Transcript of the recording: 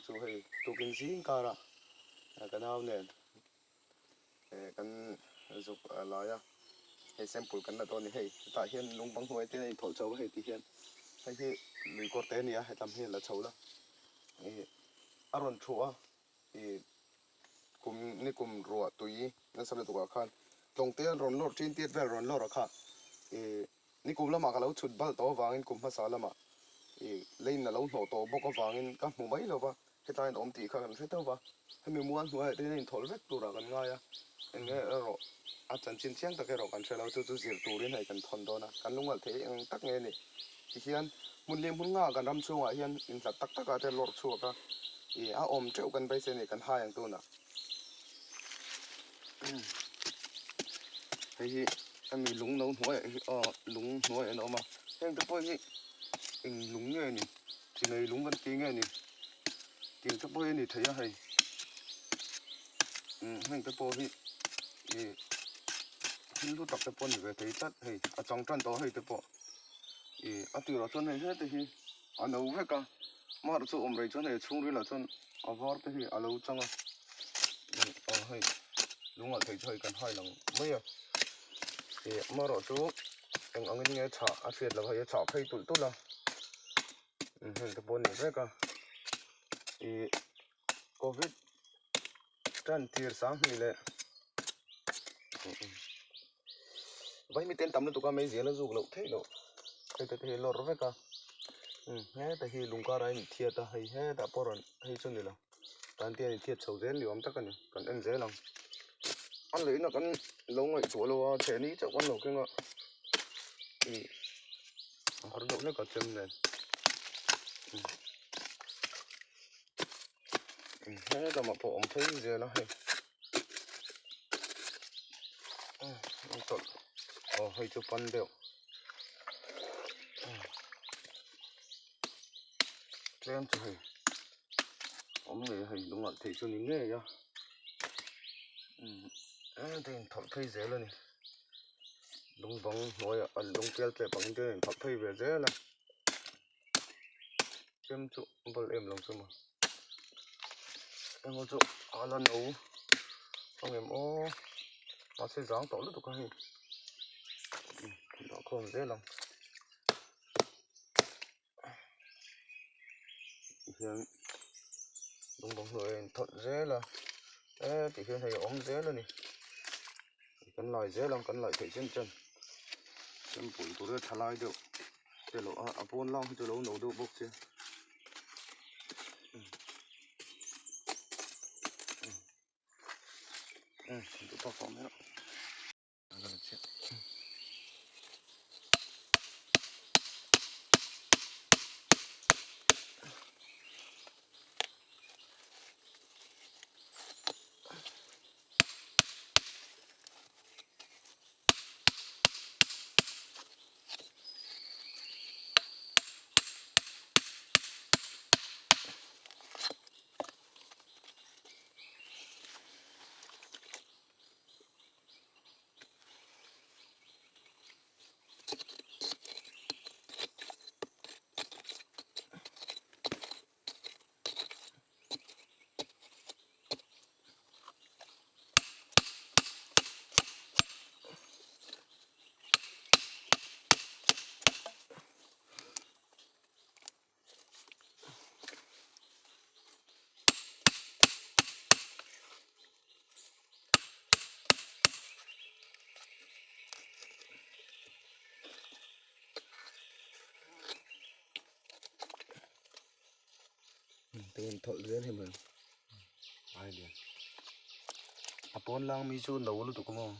chú hay tu kinh gì cả ra cái nào nè cái dục lại à hay sample cái nào đó này hay tại hiện lung băng huế thế này thổi châu hay thì hiện hay thì lưỡi cột tên này hay làm hiện là châu đó aron chua cùng ni cùng ruột tùy nên sao được khăn trong tiền ron lót trên tiền về ron lót ra khăn ni cùng là mà cái lâu chụp bal to vàng cùng phát là mà lên là lâu nổ to bốc cái vàng các mùng mấy rồi va cái tai nó tỉ khăn sẽ đâu va hay mình muốn nuôi thế nên thổi vết tu ra gần ngay à anh nghe rồi à chân chín chiang ta cái rồi gần sẽ lâu chú diệt tu đến này gần thon đó na gần lúc nào thế anh tắc nghe này thì hiện muốn liêm muốn ngã gần đâm xuống à hiện in là tắc tắc cái lót xuống cả à treo gần bây giờ này gần hai anh tu na thì anh mình lúng nấu nuôi lúng nuôi nó mà em tôi coi lúng nghe nè thì này lúng vẫn tiếng nghe nè tiếng tôi coi nè thấy hay anh tôi coi thì lúc tập tôi coi về thấy chắc hay trong trận đó hay tôi coi từ đó cho này hết thì nấu hết cả mà nó chỗ rồi cho này chung rồi là cho vào cái thì lâu trong hay đúng là thấy chơi cần hai lần bây giờ thì mà rồi chú anh nghe chả phiền là phải chả phải tụi tôi là hình tập bốn này vậy cả thì covid trên tiệt sáng này lệ vậy mình tên tắm nó tụi con mấy gì nó dùng lậu thế đâu thế lor vậy cả hết thì lùng ca này thiệt là hay hết đã bỏ rồi hay cho này là tan tiền thiệt sầu rén liều ông chắc cần ăn dễ lắm ăn lấy nó con lâu ngày chúa lâu chế ní chắc con lâu cái ngọ họ đổ nó có châm này thế là mà bộ ông thấy gì nó hay hay chụp ăn đều em chụp hay ông này hay đúng là thấy cho những nghề nhá thì thật thấy dễ luôn này đúng bằng nói đúng kia cái bằng cái thật thấy về dễ là em chụp bật em lòng chung mà em có chụp lần ấu xong em nó sẽ dáng tổ lúc có hình nó không dễ lắm hiện đúng bằng người thật dễ là thì hiện thấy ống dễ luôn này cắn lại dễ lắm cắn lại thấy chân em phủi của nó thả lại được để lỗ bốn long cho lỗ nấu được bốc chưa tụi tao phóng nữa tên thợ lưới thì mình ai đi bốn lang mi chu nấu luôn tụi con